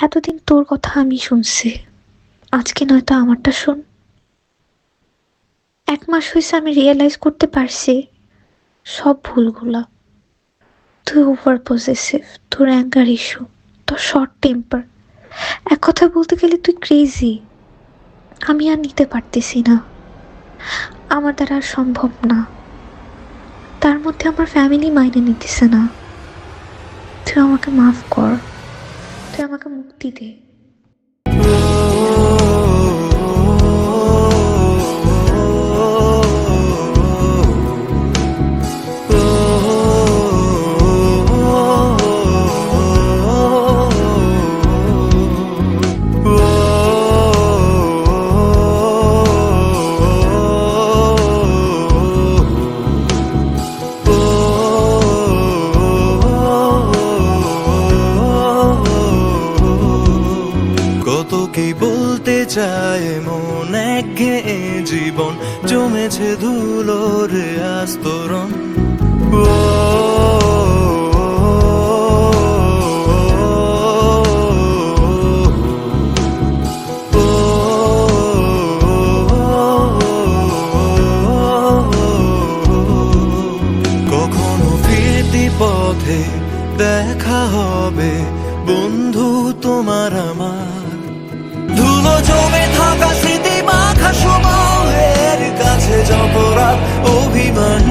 এতদিন তোর কথা আমি শুনছি, আজকে নয়তো আমারটা শোন। 1 মাস হয়েছে আমি রিয়েলাইজ করতে পারছি সব ভুলগুলা। তুই ওভার পসেসিভ, তোর অ্যাঙ্গার ইস্যু, তোর শর্ট টেম্পার, এক কথা বলতে গেলে তুই ক্রেজি। আমি আর নিতে পারতেছি না, আমার দ্বারা আর সম্ভব না। তার মধ্যে আমার ফ্যামিলি মাইনে নিতেছে না। তুই আমাকে মাফ কর, তুই আমাকে মুক্তি দে। কত কি বলতে চায় মন, একঘেয়ে জীবন জমেছে ধুলোর আস্তরণ। কখনো ফিরতি পথে দেখা হবে বন্ধু তোমার আমার, ধুলো জমে থাকা স্মৃতি মাখা সময়ের কাছে যত রাত অভিমান